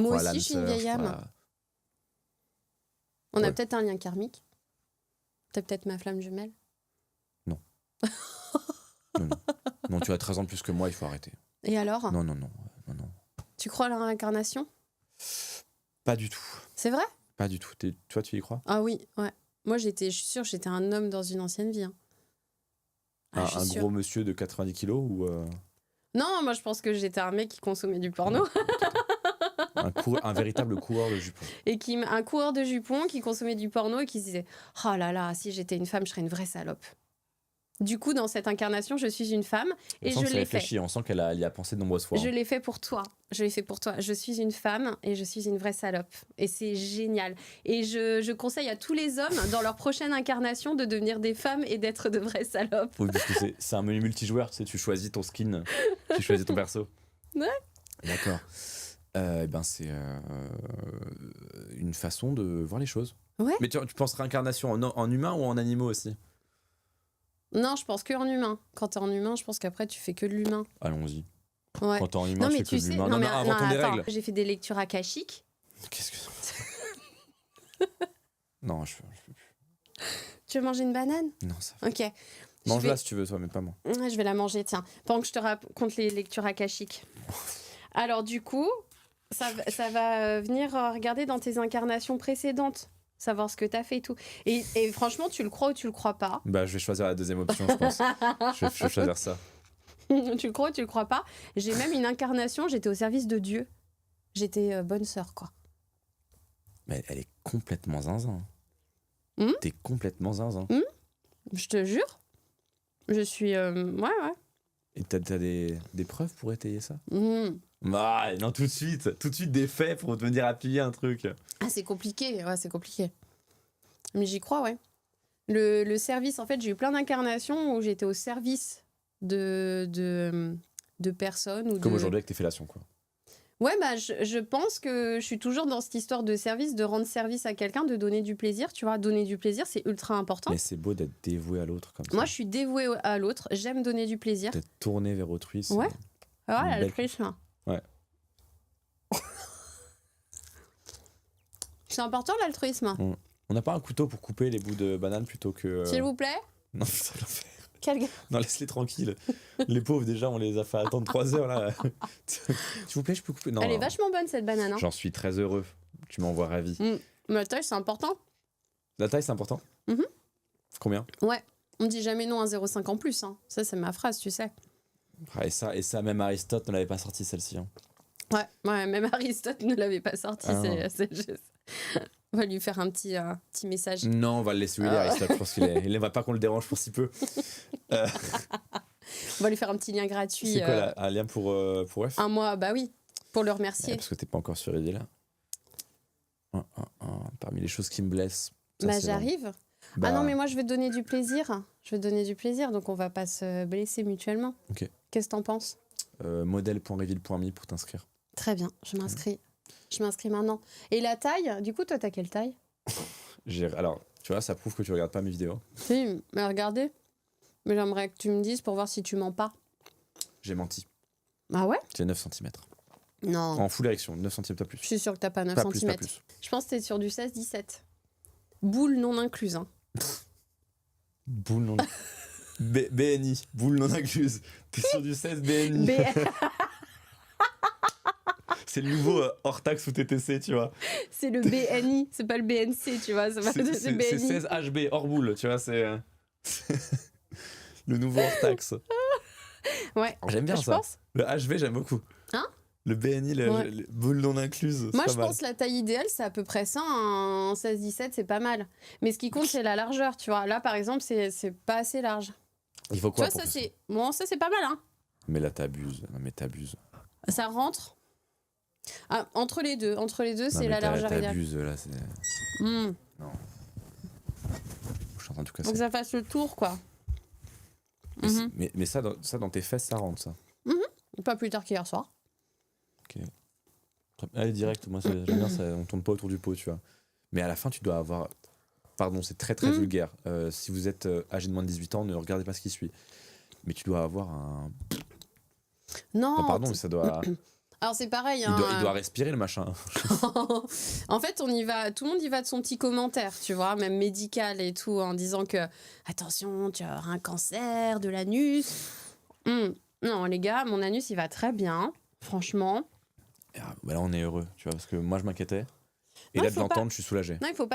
Moi crois à aussi, je suis une l'âme sœur, vieille je crois âme. On a Ouais. peut-être un lien karmique. T'as peut-être ma flamme jumelle. Non, non. Non, tu as 13 ans de plus que moi, il faut arrêter. Et alors? Non. Tu crois à la réincarnation? Pas du tout. C'est vrai? Pas du tout. Toi, tu y crois? Ah oui, ouais. Moi, je suis sûre, j'étais un homme dans une ancienne vie. Hein. Ah, je suis Un sûre. gros monsieur de 90 kilos ou Non, moi, je pense que j'étais un mec qui consommait du porno. un véritable coureur de jupons? Et un coureur de jupons qui consommait du porno et qui se disait « Oh là là, si j'étais une femme, je serais une vraie salope. » Du coup, dans cette incarnation, je suis une femme et je l'ai fait. On sent qu'elle y a pensé de nombreuses fois. Je l'ai fait pour toi. Je l'ai fait pour toi. Je suis une femme et je suis une vraie salope. Et c'est génial. Et je conseille à tous les hommes, dans leur prochaine incarnation, de devenir des femmes et d'être de vraies salopes. Oui, parce que c'est un menu multijoueur, tu sais, tu choisis ton skin, tu choisis ton perso. Ouais. D'accord. C'est une façon de voir les choses. Ouais. Mais tu penses réincarnation en humain ou en animaux aussi? Non, je pense que en humain. Quand t'es en humain, je pense qu'après, tu fais que de l'humain. Allons-y. Ouais. Quand t'es en humain, Non, tu mais fais tu que de sais... l'humain. Non, mais inventons des attends. règles. J'ai fait des lectures akashiques. Qu'est-ce que Non, je peux plus. Tu veux manger une banane? Non, ça va. Ok. Mange-la si tu veux, toi, mais pas moi. Je vais la manger, tiens. Pendant que je te raconte les lectures akashiques. Alors, du coup, ça va venir regarder dans tes incarnations précédentes. Savoir ce que t'as fait et tout. Et franchement, tu le crois ou tu le crois pas? Bah, je vais choisir la deuxième option, je pense. je vais choisir ça. Tu le crois ou tu le crois pas? J'ai même une incarnation, j'étais au service de Dieu. J'étais bonne sœur, quoi. Mais elle est complètement zinzin. Hmm? T'es complètement zinzin. Je te jure. Je suis... Ouais. Et t'as des preuves pour étayer ça? Hmm. Ah, non, tout de suite des faits pour venir appuyer un truc. Ah, c'est compliqué, ouais, c'est compliqué. Mais j'y crois, ouais. Le service, en fait, j'ai eu plein d'incarnations où j'étais au service de personnes. Comme aujourd'hui avec tes fellations, quoi. Ouais, bah, je pense que je suis toujours dans cette histoire de service, de rendre service à quelqu'un, de donner du plaisir. Tu vois, donner du plaisir, c'est ultra important. Mais c'est beau d'être dévoué à l'autre comme ça. Moi, je suis dévouée à l'autre, j'aime donner du plaisir. D'être tourné vers autrui. Ouais. Ah, une belle- l'altruisme. Ouais. C'est important, l'altruisme. On n'a pas un couteau pour couper les bouts de banane plutôt que... S'il vous plaît. Non, putain, l'enfer. Quel gars. Non, laisse-les tranquilles. Les pauvres, déjà, on les a fait attendre 3 heures, là. S'il vous plaît, je peux couper? Non, Elle est non. vachement bonne, cette banane. Hein. J'en suis très heureux. Tu m'envoies ravi. Mais la taille, c'est important. La taille, c'est important? Mhm. Combien? Ouais. On dit jamais non à 0,5 en plus. Hein. Ça, c'est ma phrase, tu sais. Ah, et ça, même Aristote ne l'avait pas sorti, celle-ci. Hein. Ouais, même Aristote ne l'avait pas sorti. Ah. C'est juste... On va lui faire un petit message. Non, on va le laisser où il est, Aristote. Je pense qu'il n'aimerait pas qu'on le dérange pour si peu. On va lui faire un petit lien gratuit. C'est quoi, un lien pour F? Un mois, bah oui, pour le remercier. Parce que t'es pas encore sur Reddit, là. Parmi les choses qui me blessent. Ça, Bah c'est j'arrive. Bah, Ah non, mais moi je vais te donner du plaisir. Je vais te donner du plaisir, donc on va pas se blesser mutuellement. Ok. Qu'est-ce que t'en penses? modèle.reveal.me pour t'inscrire. Très bien, je m'inscris. Je m'inscris maintenant. Et la taille, du coup, toi, t'as quelle taille? Alors, tu vois, ça prouve que tu regardes pas mes vidéos. Si, mais regardez. Mais j'aimerais que tu me dises pour voir si tu mens pas. J'ai menti. Ah ouais? J'ai 9 cm. Non. En full érection, 9 cm pas plus. Je suis sûre que t'as pas 9 Pas plus, cm. pas plus. Je pense que t'es sur du 16-17. Boule non incluse. Hein. Boule non... BNI, boule non incluse. T'es sur du 16 BNI. C'est le nouveau hors taxe ou TTC, tu vois. C'est le BNI, c'est pas le BNC, tu vois. C'est BNI. C'est 16 HB hors boule, tu vois. C'est le nouveau hors taxe. Ouais. J'aime bien je ça. Pense. Le HV, j'aime beaucoup. Hein? Le BNI, le boule non incluse. Moi, je pense que la taille idéale, c'est à peu près ça. Un 16-17, c'est pas mal. Mais ce qui compte, c'est la largeur, tu vois. Là, par exemple, c'est pas assez large. Il faut quoi? Tu vois, ça, c'est... Bon, ça, c'est pas mal, hein. Mais là, t'abuses. Non, mais t'abuses. Ça rentre. Ah, entre les deux, c'est la largeur idéale. T'abuses, là, c'est... Non. Je suis en train de tout casser. Faut que ça fasse le tour, quoi. Mais ça, dans tes fesses, ça rentre, ça. Pas plus tard qu'hier soir. Ok. Allez, direct, moi, j'aime bien ça, on tourne pas autour du pot, tu vois. Mais à la fin, tu dois avoir... Pardon, c'est très très vulgaire. Si vous êtes âgé de moins de 18 ans, ne regardez pas ce qui suit. Mais tu dois avoir un... Non. Enfin, pardon, mais ça doit... Alors c'est pareil. Il doit respirer le machin. En fait, on y va, tout le monde y va de son petit commentaire, tu vois, même médical et tout, en disant que attention, tu as un cancer de l'anus. Non, les gars, mon anus il va très bien, franchement. Là, on est heureux, tu vois, parce que moi je m'inquiétais. Et Non, là, il de faut pas- l'entendre, je suis soulagé. Non, il faut pas